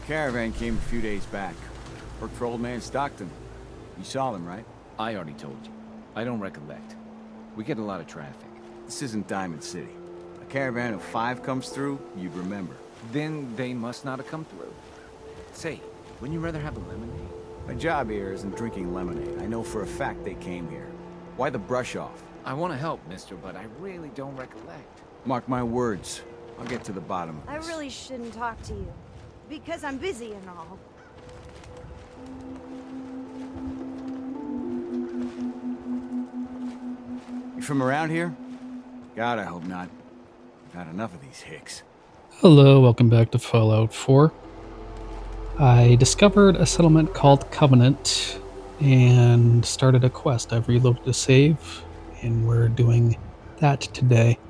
Caravan came a few days back. Worked for old man Stockton. You saw them, right? I already told you. I don't recollect. We get a lot of traffic. This isn't Diamond City. A caravan of 5 comes through, you'd remember. Then they must not have come through. Say, wouldn't you rather have a lemonade? My job here isn't drinking lemonade. I know for a fact they came here. Why the brush off? I want to help, mister, but I really don't recollect. Mark my words. I'll get to the bottom of I this. really shouldn't talk to you. Because I'm busy and all. You from around here? God, I hope not. I've had enough of these hicks. Hello, welcome back to Fallout 4. I discovered a settlement called Covenant and started a quest. I've reloaded a save, and we're doing that today.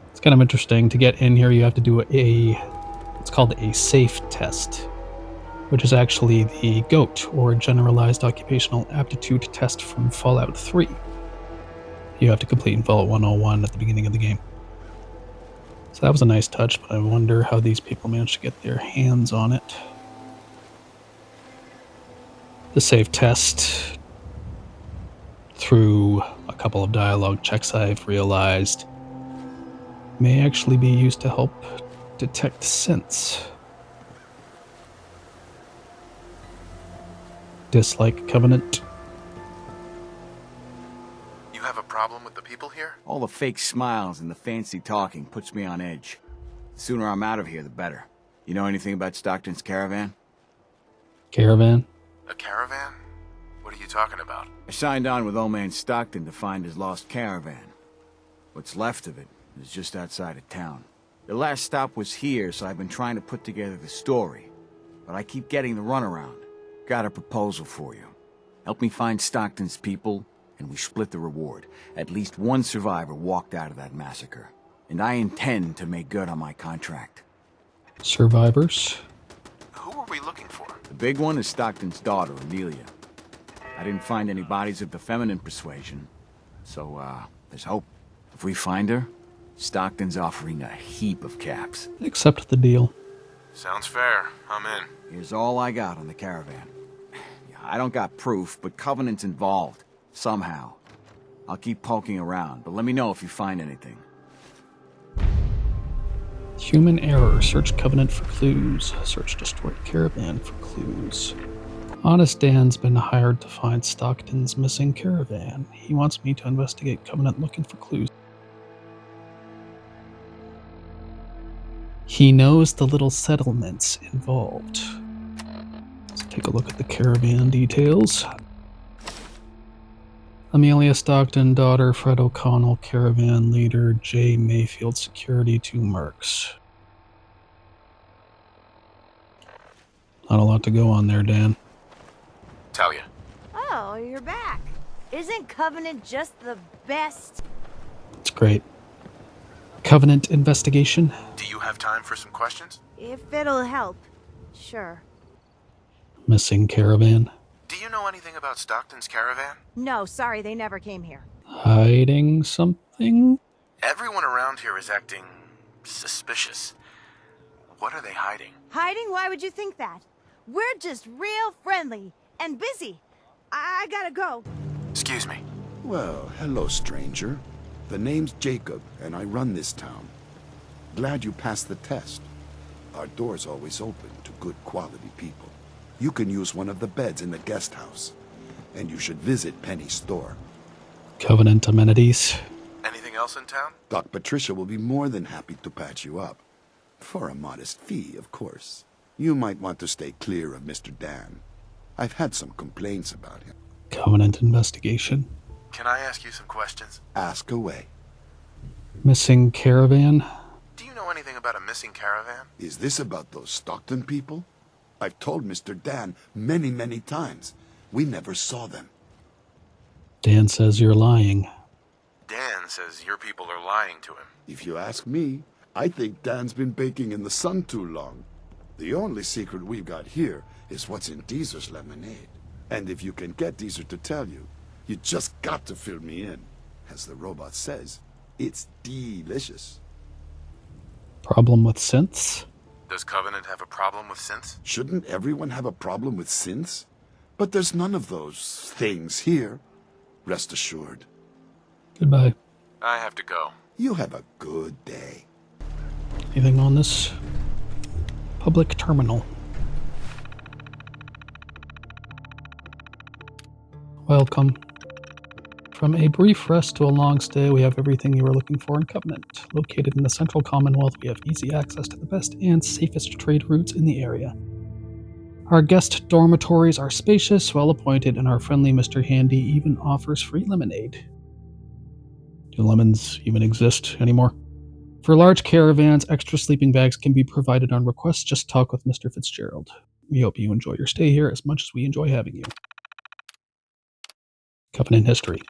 It's kind of interesting. To get in here, you have to do it's called a safe test, which is actually the GOAT, or Generalized Occupational Aptitude Test from Fallout 3. You have to complete in Fallout 101 at the beginning of the game. So that was a nice touch, but I wonder how these people managed to get their hands on it. The save test, through a couple of dialogue checks I've realized, may actually be used to help detect synths. Dislike Covenant. You have a problem with the people here? All the fake smiles and the fancy talking puts me on edge. The sooner I'm out of here, the better. You know anything about Stockton's caravan? Caravan? A caravan? What are you talking about? I signed on with old man Stockton to find his lost caravan. What's left of it is just outside of town. The last stop was here, so I've been trying to put together the story. But I keep getting the runaround. Got a proposal for you. Help me find Stockton's people, and we split the reward. At least one survivor walked out of that massacre. And I intend to make good on my contract. Survivors? Who are we looking for? The big one is Stockton's daughter, Amelia. I didn't find any bodies of the feminine persuasion, so, there's hope. If we find her, Stockton's offering a heap of caps. Accept the deal. Sounds fair. I'm in. Here's all I got on the caravan. Yeah, I don't got proof, but Covenant's involved. Somehow. I'll keep poking around, but let me know if you find anything. Human error. Search Covenant for clues. Search destroyed caravan for clues. Honest Dan's been hired to find Stockton's missing caravan. He wants me to investigate Covenant looking for clues. He knows the little settlements involved. Let's take a look at the caravan details. Amelia Stockton, daughter Fred O'Connell, caravan leader J. Mayfield, security, 2 mercs. Not a lot to go on there, Dan. Talia. Oh, you're back. Isn't Covenant just the best? It's great. Covenant investigation. Do you have time for some questions? If it'll help. Sure. Missing caravan. Do you know anything about Stockton's caravan? No, sorry, they never came here. Hiding something? Everyone around here is acting suspicious. What are they hiding? Hiding? Why would you think that? We're just real friendly and busy. I gotta go. Excuse me. Well, hello, stranger. The name's Jacob, and I run this town. Glad you passed the test. Our door's always open to good quality people. You can use one of the beds in the guest house. And you should visit Penny's store. Covenant amenities. Anything else in town? Doc Patricia will be more than happy to patch you up. For a modest fee, of course. You might want to stay clear of Mr. Dan. I've had some complaints about him. Covenant investigation. Can I ask you some questions? Ask away. Missing caravan. Do you know anything about a missing caravan? Is this about those Stockton people? I've told Mr. Dan many, many times. We never saw them. Dan says you're lying. Dan says your people are lying to him. If you ask me, I think Dan's been baking in the sun too long. The only secret we've got here is what's in Deezer's lemonade. And if you can get Deezer to tell you, you just got to fill me in. As the robot says, it's delicious. Problem with synths? Does Covenant have a problem with synths? Shouldn't everyone have a problem with synths? But there's none of those things here. Rest assured. Goodbye. I have to go. You have a good day. Anything on this public terminal? Welcome. From a brief rest to a long stay, we have everything you are looking for in Covenant. Located in the Central Commonwealth, we have easy access to the best and safest trade routes in the area. Our guest dormitories are spacious, well appointed, and our friendly Mr. Handy even offers free lemonade. Do lemons even exist anymore? For large caravans, extra sleeping bags can be provided on request. Just talk with Mr. Fitzgerald. We hope you enjoy your stay here as much as we enjoy having you. Covenant history.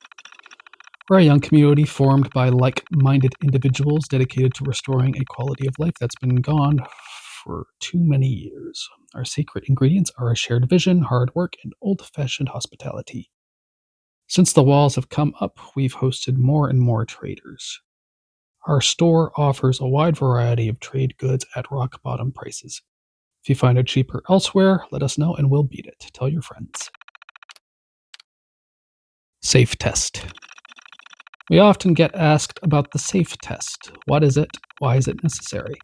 We're a young community formed by like-minded individuals dedicated to restoring a quality of life that's been gone for too many years. Our secret ingredients are a shared vision, hard work, and old-fashioned hospitality. Since the walls have come up, we've hosted more and more traders. Our store offers a wide variety of trade goods at rock-bottom prices. If you find it cheaper elsewhere, let us know and we'll beat it. Tell your friends. Safe test. We often get asked about the safe test. What is it? Why is it necessary?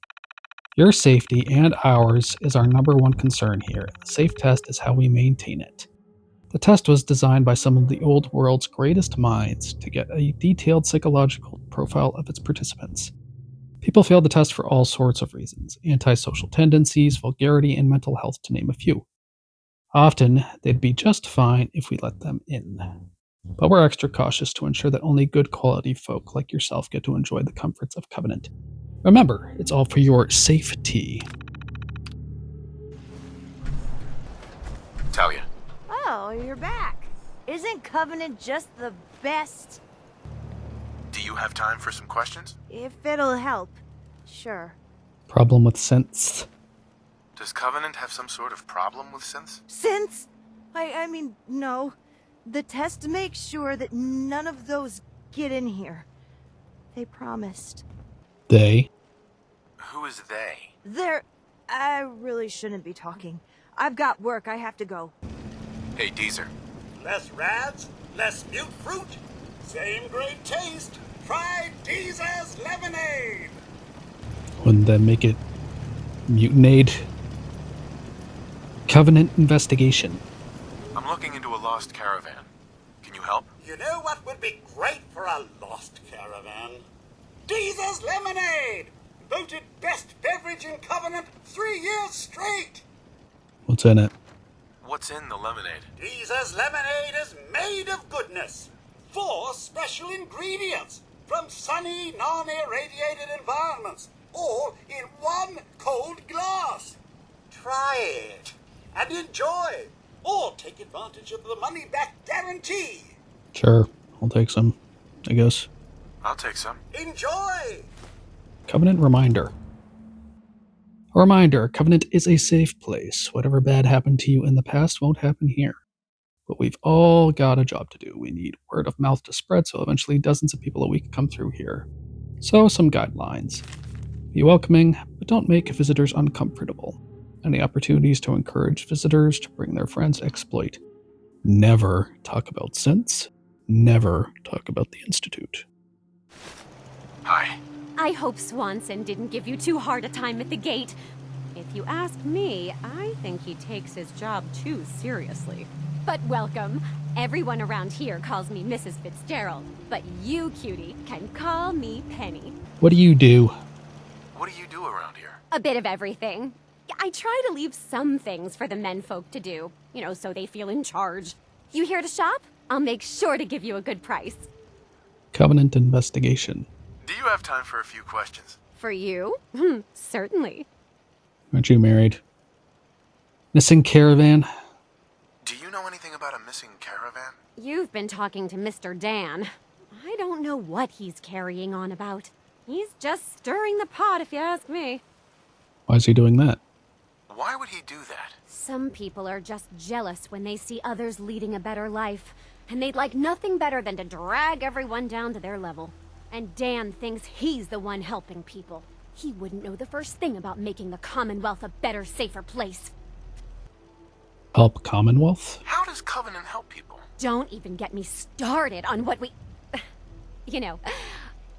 Your safety and ours is our number one concern here. The safe test is how we maintain it. The test was designed by some of the old world's greatest minds to get a detailed psychological profile of its participants. People failed the test for all sorts of reasons: antisocial tendencies, vulgarity, and mental health, to name a few. Often, they'd be just fine if we let them in. But we're extra cautious to ensure that only good quality folk like yourself get to enjoy the comforts of Covenant. Remember, it's all for your safety. Talia. Oh, you're back. Isn't Covenant just the best? Do you have time for some questions? If it'll help. Sure. Problem with synths? Does Covenant have some sort of problem with synths? Since? I mean, no. The test makes sure that none of those get in here. They promised. They? Who is they? I really shouldn't be talking. I've got work. I have to go. Hey, Deezer. Less rads, less mute fruit, same great taste. Try Deezer's lemonade. Wouldn't that make it mutinade? Covenant investigation. I'm looking into a lost caravan. Can you help? You know what would be great for a lost caravan? Deezer's lemonade! Voted best beverage in Covenant 3 years straight! What's in it? What's in the lemonade? Deezer's lemonade is made of goodness. 4 special ingredients from sunny, non-irradiated environments, all in 1 cold glass. Try it and enjoy, or take advantage of the money-back guarantee. Sure, I'll take some, I guess. I'll take some. Enjoy! Covenant reminder. A reminder, Covenant is a safe place. Whatever bad happened to you in the past won't happen here. But we've all got a job to do. We need word of mouth to spread, so eventually dozens of people a week come through here. So, some guidelines. Be welcoming, but don't make visitors uncomfortable. Any opportunities to encourage visitors to bring their friends, exploit. Never talk about synths. Never talk about the Institute. Hi. I hope Swanson didn't give you too hard a time at the gate. If you ask me, I think he takes his job too seriously. But welcome. Everyone around here calls me Mrs. Fitzgerald, but you, cutie, can call me Penny. What do you do? What do you do around here? A bit of everything. I try to leave some things for the menfolk to do, so they feel in charge. You here to shop? I'll make sure to give you a good price. Covenant investigation. Do you have time for a few questions? For you? Certainly. Aren't you married? Missing caravan? Do you know anything about a missing caravan? You've been talking to Mr. Dan. I don't know what he's carrying on about. He's just stirring the pot, if you ask me. Why is he doing that? Why would he do that? Some people are just jealous when they see others leading a better life, and they'd like nothing better than to drag everyone down to their level. And Dan thinks he's the one helping people. He wouldn't know the first thing about making the Commonwealth a better, safer place. Help Commonwealth? How does Covenant help people? Don't even get me started on what we... You know,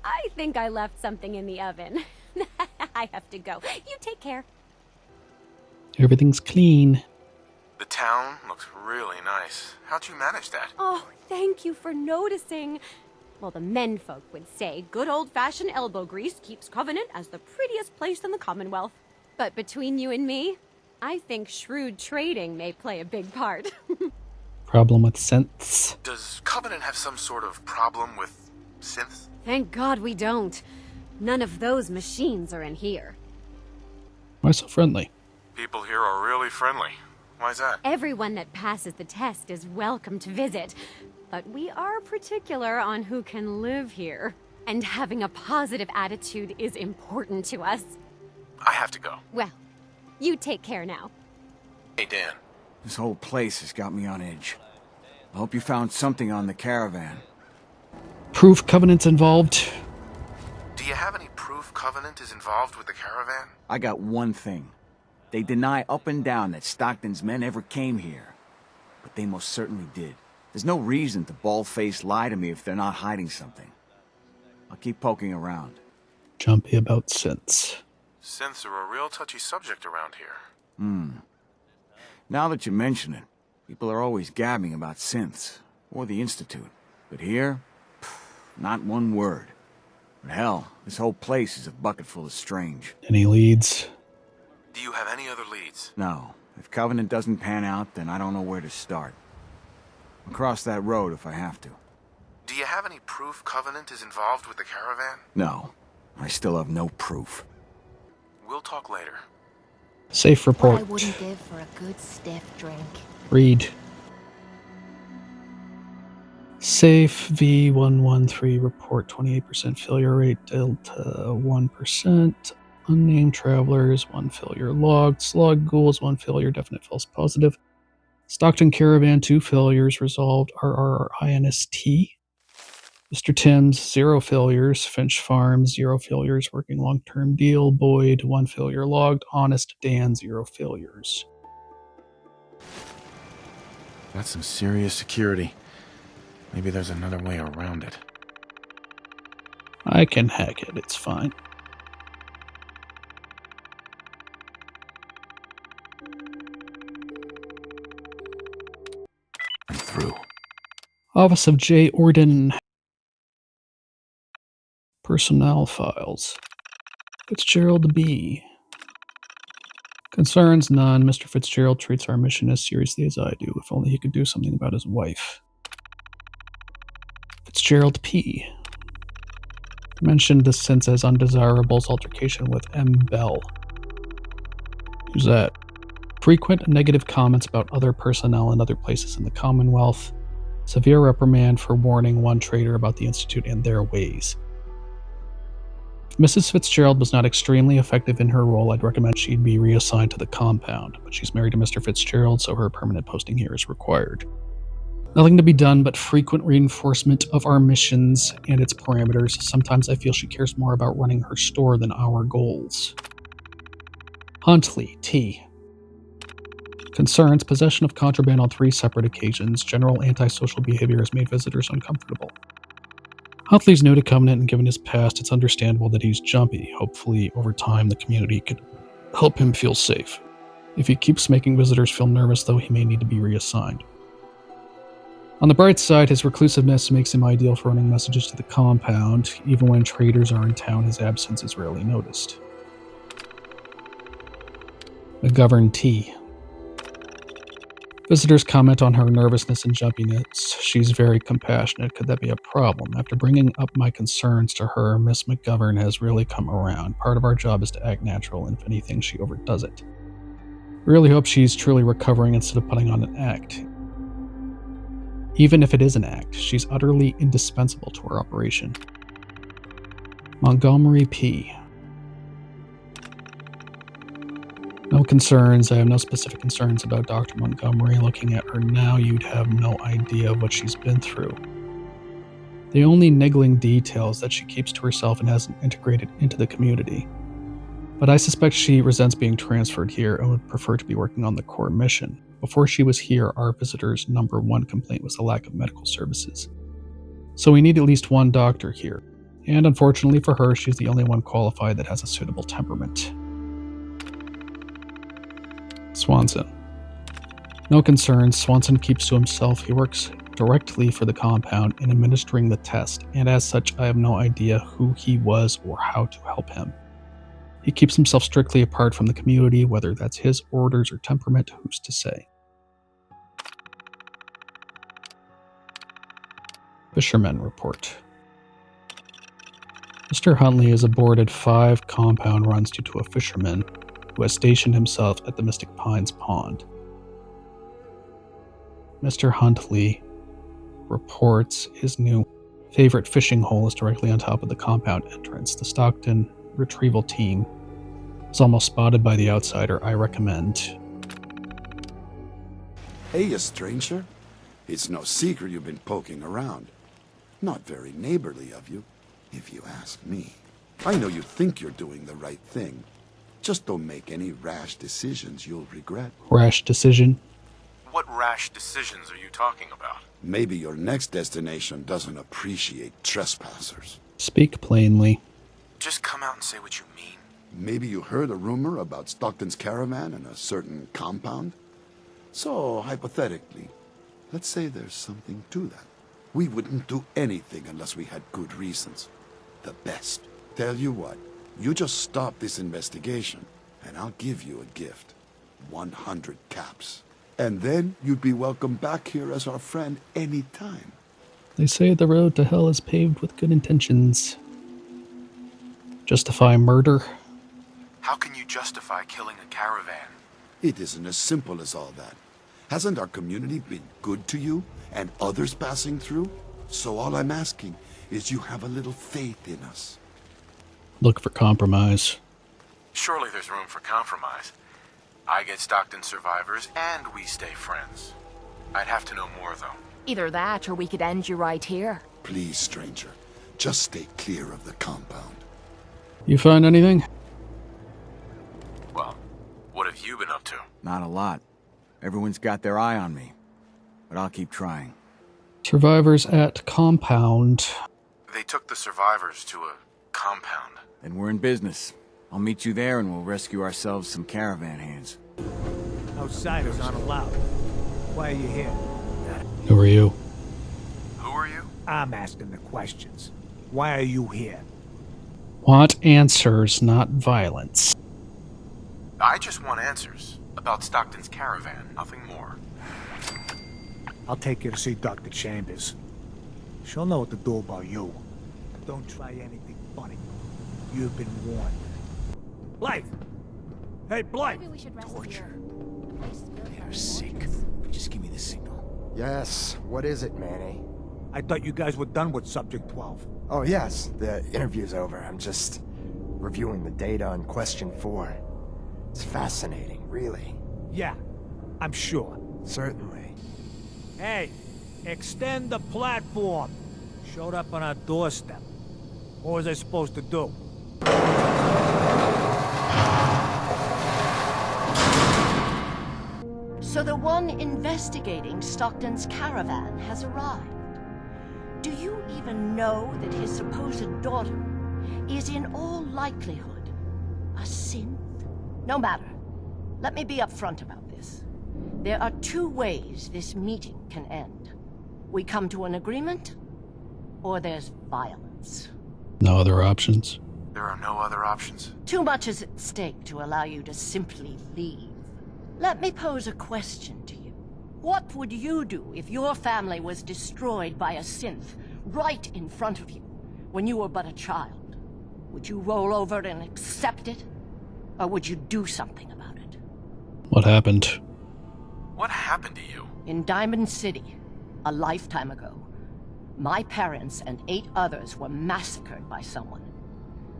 I think I left something in the oven. I have to go. You take care. Everything's clean. The town looks really nice. How'd you manage that? Oh, thank you for noticing. Well, the menfolk would say good old-fashioned elbow grease keeps Covenant as the prettiest place in the Commonwealth. But between you and me, I think shrewd trading may play a big part. Problem with synths. Does Covenant have some sort of problem with synths? Thank God we don't. None of those machines are in here. Why so friendly? People here are really friendly. Why's that? Everyone that passes the test is welcome to visit, but we are particular on who can live here. And having a positive attitude is important to us. I have to go. Well, you take care now. Hey, Dan. This whole place has got me on edge. I hope you found something on the caravan. Proof Covenant's involved. Do you have any proof Covenant is involved with the caravan? I got one thing. They deny up and down that Stockton's men ever came here. But they most certainly did. There's no reason to bald-faced lie to me if they're not hiding something. I'll keep poking around. Jumpy about synths. Synths are a real touchy subject around here. Now that you mention it, people are always gabbing about synths, or the Institute. But here, not one word. But hell, this whole place is a bucket full of strange. Any leads? Do you have any other leads? No. If Covenant doesn't pan out, then I don't know where to start. I'll cross that road if I have to. Do you have any proof Covenant is involved with the caravan? No. I still have no proof. We'll talk later. Safe report. I wouldn't give for a good stiff drink. Read. Safe V113 report 28% failure rate, Delta 1%. Unnamed travelers, 1 failure logged. Slug ghouls, 1 failure, definite false positive. Stockton Caravan, 2 failures resolved. RRINST. Mr. Timms, 0 failures. Finch Farm, 0 failures. Working long-term deal. Boyd, 1 failure logged. Honest Dan, 0 failures. That's some serious security. Maybe there's another way around it. I can hack it, it's fine. I'm through. Office of J. Orden. Personnel files. Fitzgerald B. Concerns none. Mr. Fitzgerald treats our mission as seriously as I do. If only he could do something about his wife. Fitzgerald P. Mentioned the sense as undesirables altercation with M. Bell. Who's that? Frequent negative comments about other personnel in other places in the Commonwealth. Severe reprimand for warning one traitor about the Institute and their ways. If Mrs. Fitzgerald was not extremely effective in her role, I'd recommend she'd be reassigned to the compound, but she's married to Mr. Fitzgerald, so her permanent posting here is required. Nothing to be done but frequent reinforcement of our missions and its parameters. Sometimes I feel she cares more about running her store than our goals. Huntley, T. Concerns possession of contraband on 3 separate occasions. General antisocial behavior has made visitors uncomfortable. Huntley's new to Covenant, and given his past, it's understandable that he's jumpy. Hopefully, over time, the community could help him feel safe. If he keeps making visitors feel nervous, though, he may need to be reassigned. On the bright side, his reclusiveness makes him ideal for running messages to the compound. Even when traders are in town, his absence is rarely noticed. McGovern T. Visitors comment on her nervousness and jumpiness. She's very compassionate. Could that be a problem? After bringing up my concerns to her, Miss McGovern has really come around. Part of our job is to act natural, and if anything, she overdoes it. Really hope she's truly recovering instead of putting on an act. Even if it is an act, she's utterly indispensable to our operation. Montgomery P. No concerns. I have no specific concerns about Dr. Montgomery. Looking at her now, you'd have no idea what she's been through. The only niggling detail is that she keeps to herself and hasn't integrated into the community. but I suspect she resents being transferred here and would prefer to be working on the core mission. Before she was here, our visitor's number one complaint was the lack of medical services. So we need at least one doctor here. And unfortunately for her, she's the only one qualified that has a suitable temperament. Swanson. No concerns, Swanson keeps to himself. He works directly for the compound in administering the test, and as such, I have no idea who he was or how to help him. He keeps himself strictly apart from the community, whether that's his orders or temperament, who's to say. Fisherman report. Mr. Huntley has aborted 5 compound runs due to a fisherman who has stationed himself at the Mystic Pines Pond. Mr. Huntley reports his new favorite fishing hole is directly on top of the compound entrance. The Stockton retrieval team was almost spotted by the outsider. I recommend. Hey, you stranger. It's no secret you've been poking around. Not very neighborly of you, if you ask me. I know you think you're doing the right thing. Just don't make any rash decisions you'll regret. Rash decision? What rash decisions are you talking about? Maybe your next destination doesn't appreciate trespassers. Speak plainly. Just come out and say what you mean. Maybe you heard a rumor about Stockton's caravan in a certain compound? So, hypothetically, let's say there's something to that. We wouldn't do anything unless we had good reasons. The best. Tell you what, you just stop this investigation, and I'll give you a gift. 100 caps. And then you'd be welcome back here as our friend any time. They say the road to hell is paved with good intentions. Justify murder? How can you justify killing a caravan? It isn't as simple as all that. Hasn't our community been good to you and others passing through? So all I'm asking is you have a little faith in us. Look for compromise. Surely there's room for compromise. I get Stockton survivors, and we stay friends. I'd have to know more, though. Either that, or we could end you right here. Please, stranger, just stay clear of the compound. You find anything? Well, what have you been up to? Not a lot. Everyone's got their eye on me. But I'll keep trying. Survivors at compound. They took the survivors to a compound. Then we're in business. I'll meet you there and we'll rescue ourselves some caravan hands. Outsiders aren't allowed. Why are you here? Who are you? Who are you? I'm asking the questions. Why are you here? Want answers, not violence. I just want answers about Stockton's caravan, nothing more. I'll take you to see Dr. Chambers. She'll know what to do about you. Don't try anything funny. You've been warned. Blythe! Hey, Blythe! Maybe we should rest Torture. They're sick. Just give me the signal. Yes, what is it, Manny? I thought you guys were done with Subject 12. Oh yes, the interview's over. I'm just reviewing the data on Question 4. It's fascinating, really. Yeah, I'm sure. Certainly. Hey, extend the platform. Showed up on our doorstep. What was I supposed to do? So the one investigating Stockton's caravan has arrived. Do you even know that his supposed daughter is in all likelihood a synth? No matter. Let me be upfront about this. There are 2 ways this meeting can end. We come to an agreement, or there's violence. No other options. There are no other options. Too much is at stake to allow you to simply leave. Let me pose a question to you. What would you do if your family was destroyed by a synth right in front of you when you were but a child? Would you roll over and accept it? Or would you do something about it? What happened? What happened to you? In Diamond City, a lifetime ago, my parents and 8 others were massacred by someone.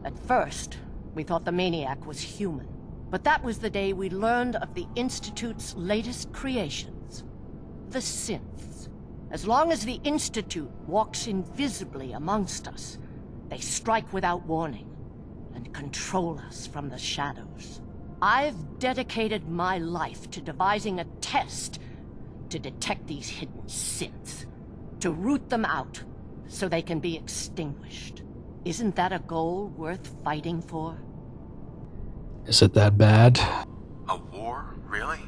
At first, we thought the maniac was human. But that was the day we learned of the Institute's latest creations. The synths. As long as the Institute walks invisibly amongst us, they strike without warning. and control us from the shadows. I've dedicated my life to devising a test to detect these hidden synths, to root them out so they can be extinguished. Isn't that a goal worth fighting for? Is it that bad? A war? Really?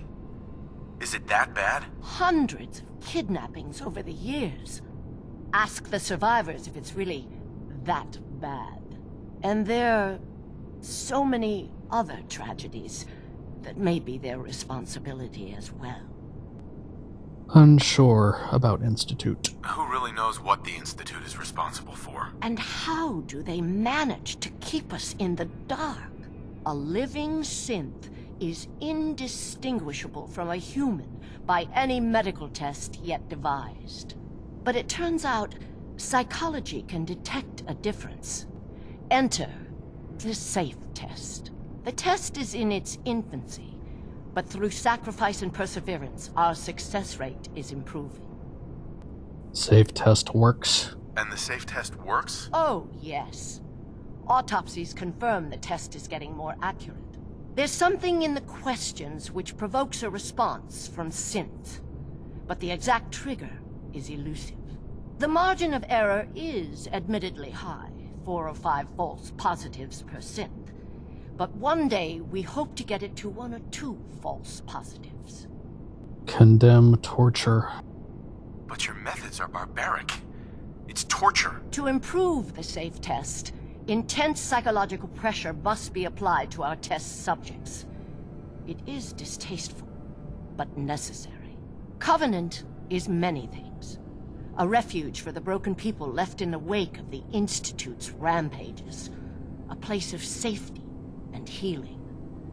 Is it that bad? Hundreds of kidnappings over the years. Ask the survivors if it's really that bad. And there are so many other tragedies that may be their responsibility as well. Unsure about Institute. Who really knows what the Institute is responsible for? And how do they manage to keep us in the dark? A living synth is indistinguishable from a human by any medical test yet devised. But it turns out psychology can detect a difference. Enter the SAFE test. The test is in its infancy, but through sacrifice and perseverance, our success rate is improving. SAFE test works. And the SAFE test works? Oh, yes. Autopsies confirm the test is getting more accurate. There's something in the questions which provokes a response from synth, but the exact trigger is elusive. The margin of error is admittedly high, 4 or 5 false positives per synth, but one day we hope to get it to 1 or 2 false positives. Condemn torture. But your methods are barbaric. It's torture. To improve the SAFE test, intense psychological pressure must be applied to our test subjects. It is distasteful, but necessary. Covenant is many things. A refuge for the broken people left in the wake of the Institute's rampages. A place of safety and healing.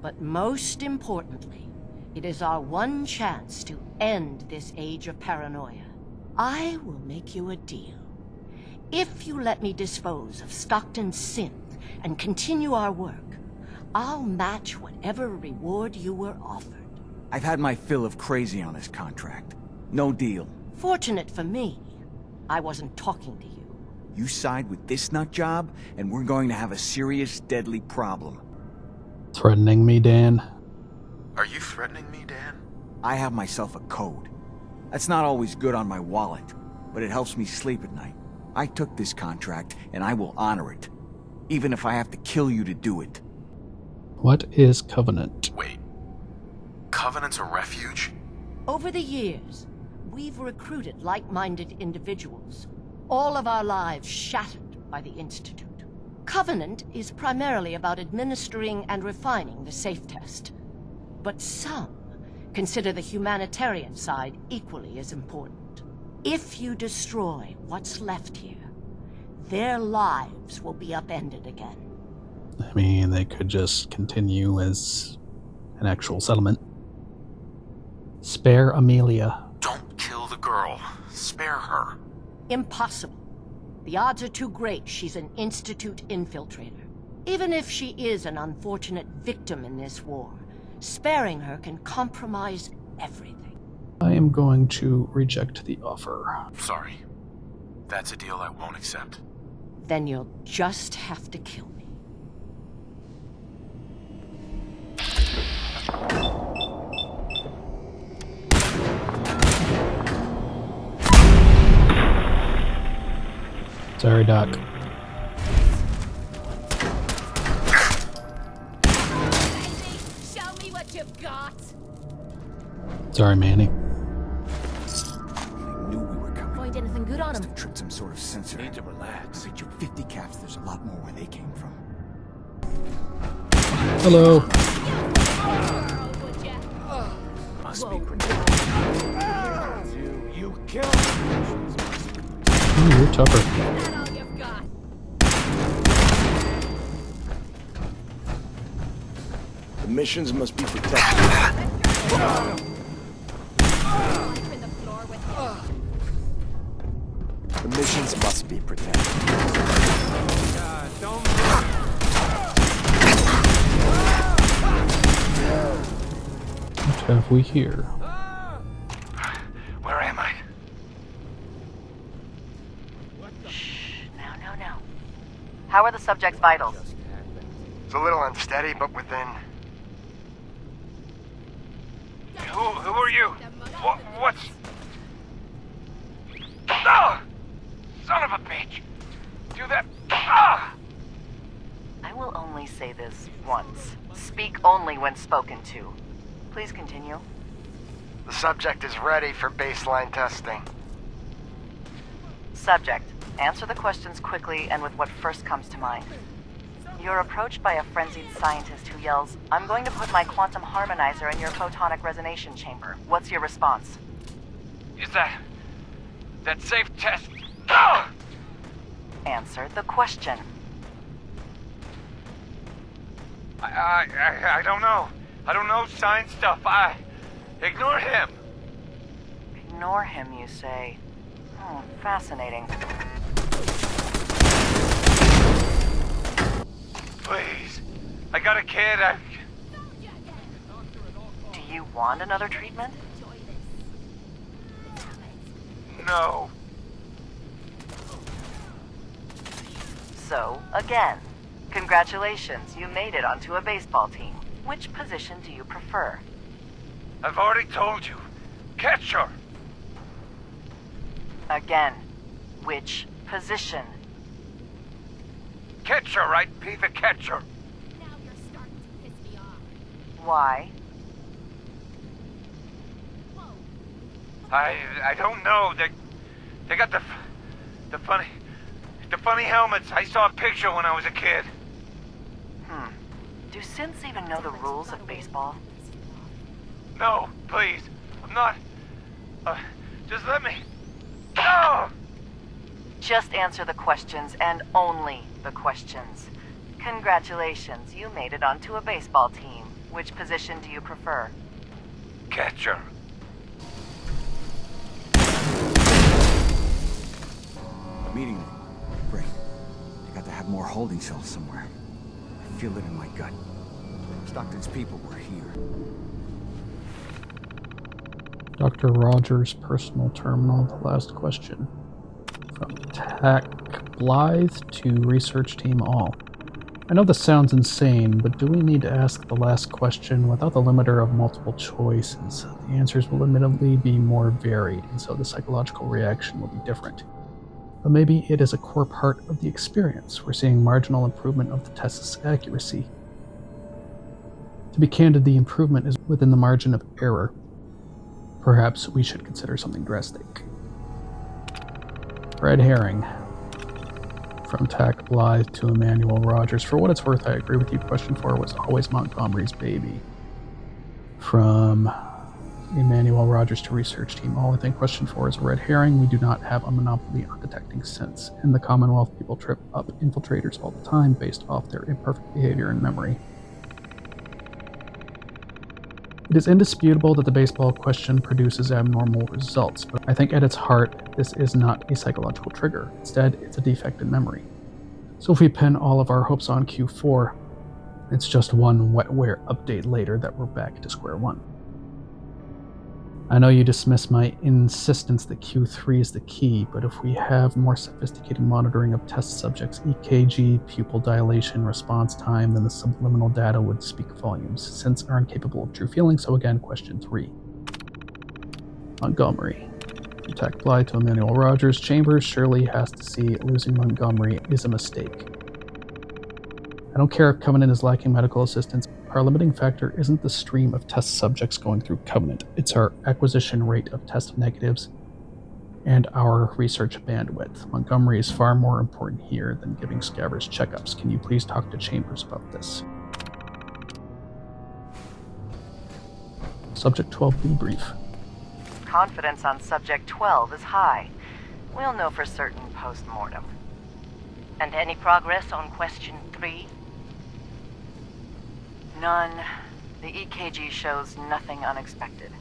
But most importantly, it is our one chance to end this age of paranoia. I will make you a deal. If you let me dispose of Stockton's synth and continue our work, I'll match whatever reward you were offered. I've had my fill of crazy on this contract. No deal. Fortunate for me, I wasn't talking to you. You side with this nut job, and we're going to have a serious, deadly problem. Threatening me, Dan? Are you threatening me, Dan? I have myself a code. That's not always good on my wallet, but it helps me sleep at night. I took this contract, and I will honor it. Even if I have to kill you to do it. What is Covenant? Wait. Covenant's a refuge? Over the years, we've recruited like-minded individuals. All of our lives shattered by the Institute. Covenant is primarily about administering and refining the SAFE test. But some consider the humanitarian side equally as important. If you destroy what's left here, their lives will be upended again. I mean, they could just continue as an actual settlement. Spare Amelia. Don't kill the girl. Spare her. Impossible. The odds are too great she's an Institute infiltrator. Even if she is an unfortunate victim in this war, sparing her can compromise everything. I am going to reject the offer. Sorry. That's a deal I won't accept. Then you'll just have to kill me. Sorry, Doc. Show me what you've got. Sorry, Manny. I knew we were coming. Find anything good on him? Must have tripped some sort of sensor. Need to relax. I bet you 50 caps there's a lot more where they came from. Hello. Must be protected. You killed him. Ooh, you're tougher. Is that all you've got? The missions must be protected. The missions must be protected. Don't What have we here? Where am I? No. How are the subject's vitals? It's a little unsteady, but within... Who are you? What's... Ah! Son of a bitch! Do that... Ah! I will only say this once. Speak only when spoken to. Please continue. The subject is ready for baseline testing. Subject, answer the questions quickly and with what first comes to mind. You're approached by a frenzied scientist who yells, "I'm going to put my quantum harmonizer in your photonic resonation chamber." What's your response? Is that safe test? Ah! Answer the question. I don't know. I don't know science stuff. Ignore him. Ignore him, you say. Fascinating. Please. I got a kid. Do you want another treatment? No. So, again, congratulations, you made it onto a baseball team. Which position do you prefer? I've already told you. Catcher. Again, which position? Catcher, right? Be the catcher. Why? I don't know. They got the funny helmets. I saw a picture when I was a kid. Do synths even know the rules of baseball? No, please. I'm not... just let me... No! Just answer the questions, and only the questions. Congratulations, you made it onto a baseball team. Which position do you prefer? Catcher. Meeting room. Great. They got to have more holding cells somewhere. I feel it in my gut. Stockton's people were here. Dr. Rogers' personal terminal, the last question. From TAC Blythe to Research Team All. I know this sounds insane, but do we need to ask the last question without the limiter of multiple choices? The answers will admittedly be more varied, and so the psychological reaction will be different. But maybe it is a core part of the experience. We're seeing marginal improvement of the test's accuracy. To be candid, the improvement is within the margin of error. Perhaps we should consider something drastic. Red herring. From TAC Blythe to Emmanuel Rogers. For what it's worth, I agree with you. Question 4 was always Montgomery's baby. From Emmanuel Rogers to Research Team All. I think question 4 is a red herring. We do not have a monopoly on detecting synths. In the Commonwealth, people trip up infiltrators all the time based off their imperfect behavior and memory. It is indisputable that the baseball question produces abnormal results, but I think at its heart, this is not a psychological trigger. Instead, it's a defect in memory. So if we pin all of our hopes on Q4, it's just one wetware update later that we're back to square one. I know you dismiss my insistence that Q3 is the key, but if we have more sophisticated monitoring of test subjects' EKG, pupil dilation, response time, then the subliminal data would speak volumes. Synths are incapable of true feeling, so again, question 3. Montgomery. From TAC Blythe to Emmanuel Rogers. Chambers surely has to see losing Montgomery is a mistake. I don't care if Covenant is lacking medical assistance. Our limiting factor isn't the stream of test subjects going through Covenant. It's our acquisition rate of test negatives and our research bandwidth. Montgomery is far more important here than giving scabbers checkups. Can you please talk to Chambers about this? Subject 12 debrief. Confidence on Subject 12 is high. We'll know for certain post-mortem. And any progress on question 3? None. The EKG shows nothing unexpected.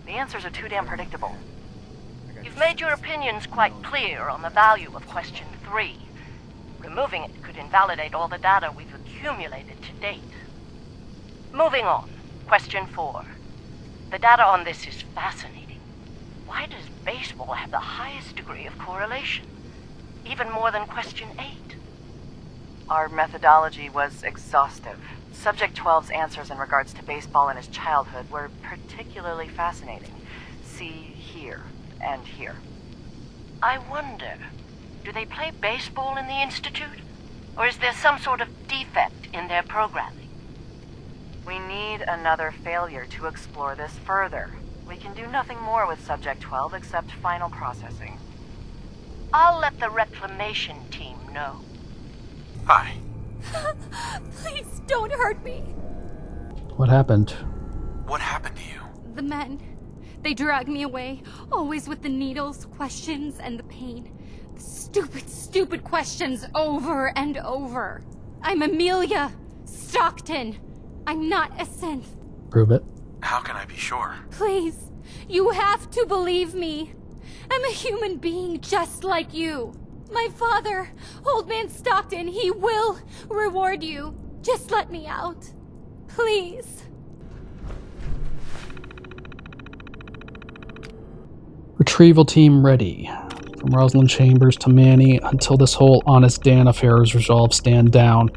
The answers are too damn predictable. You've made your opinions quite clear on the value of question 3. Removing it could invalidate all the data we've accumulated to date. Moving on. Question 4. The data on this is fascinating. Why does baseball have the highest degree of correlation? Even more than question 8? Our methodology was exhaustive. Subject 12's answers in regards to baseball in his childhood were particularly fascinating. See here and here. I wonder, do they play baseball in the Institute? Or is there some sort of defect in their programming? We need another failure to explore this further. We can do nothing more with Subject 12 except final processing. I'll let the reclamation team know. Hi. Please don't hurt me. What happened? What happened to you? The men. They drag me away, always with the needles, questions, and the pain. The stupid, stupid questions over and over. I'm Amelia Stockton. I'm not a synth. Prove it. How can I be sure? Please, you have to believe me. I'm a human being just like you. My father, Old Man Stockton, he will reward you. Just let me out. Please. Retrieval team ready. From Rosalind Chambers to Manny, until this whole Honest Dan affair is resolved, stand down.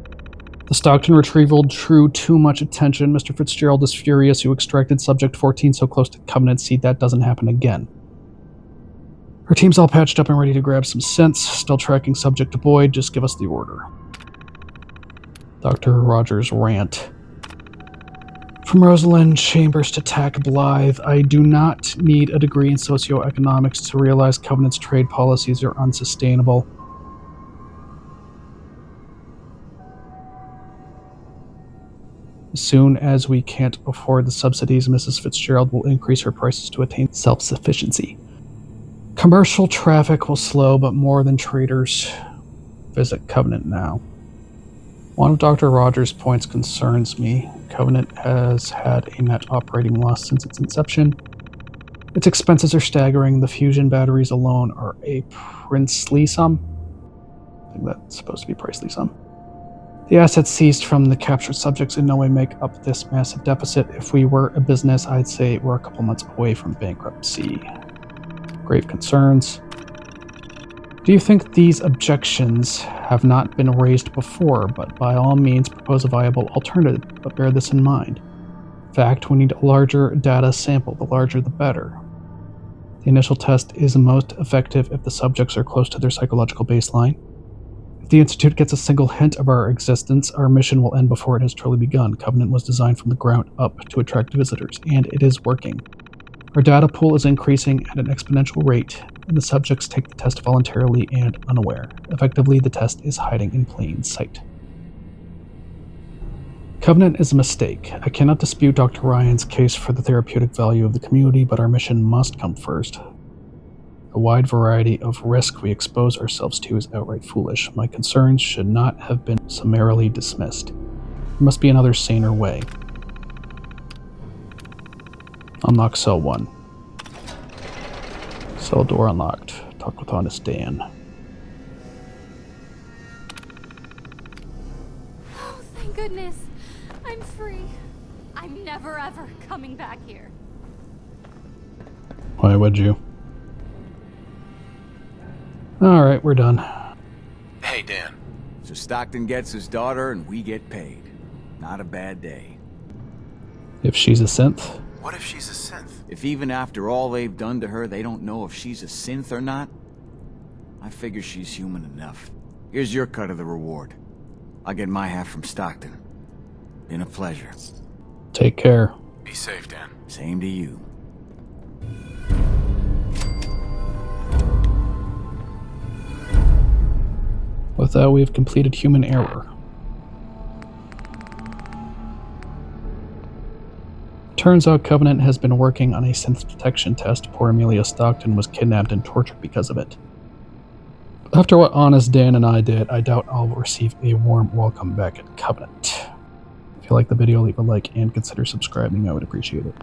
The Stockton retrieval drew too much attention. Mr. Fitzgerald is furious. You extracted Subject 14 so close to Covenant. See, that doesn't happen again. Our team's all patched up and ready to grab some synths. Still tracking Subject to Boyd. Just give us the order. Dr. Rogers rant. From Rosalind Chambers to Tack Blythe, I do not need a degree in socioeconomics to realize Covenant's trade policies are unsustainable. As soon as we can't afford the subsidies, Mrs. Fitzgerald will increase her prices to attain self-sufficiency. Commercial traffic will slow, but more than traders. Visit Covenant now. One of Dr. Rogers' points concerns me. Covenant has had a net operating loss since its inception. Its expenses are staggering. The fusion batteries alone are a princely sum. I think that's supposed to be pricely sum. The assets seized from the captured subjects in no way make up this massive deficit. If we were a business, I'd say we're a couple months away from bankruptcy. Grave concerns. Do you think these objections have not been raised before, but by all means propose a viable alternative, but bear this in mind. In fact, we need a larger data sample, the larger the better. The initial test is most effective if the subjects are close to their psychological baseline. If the Institute gets a single hint of our existence, our mission will end before it has truly begun. Covenant was designed from the ground up to attract visitors, and it is working. Our data pool is increasing at an exponential rate, and the subjects take the test voluntarily and unaware. Effectively, the test is hiding in plain sight. Covenant is a mistake. I cannot dispute Dr. Ryan's case for the therapeutic value of the community, but our mission must come first. The wide variety of risk we expose ourselves to is outright foolish. My concerns should not have been summarily dismissed. There must be another saner way. Unlock cell 1. Cell door unlocked. Talk with Honest Dan. Oh, thank goodness. I'm free. I'm never ever coming back here. Why would you? Alright, we're done. Hey, Dan. So Stockton gets his daughter and we get paid. Not a bad day. If she's a synth? What if she's a synth? If even after all they've done to her, they don't know if she's a synth or not, I figure she's human enough. Here's your cut of the reward. I'll get my half from Stockton. Been a pleasure. Take care. Be safe, Dan. Same to you. With that, we have completed human error. Turns out Covenant has been working on a synth detection test. Poor Amelia Stockton was kidnapped and tortured because of it. After what Honest Dan and I did, I doubt I'll receive a warm welcome back at Covenant. If you like the video, leave a like and consider subscribing. I would appreciate it.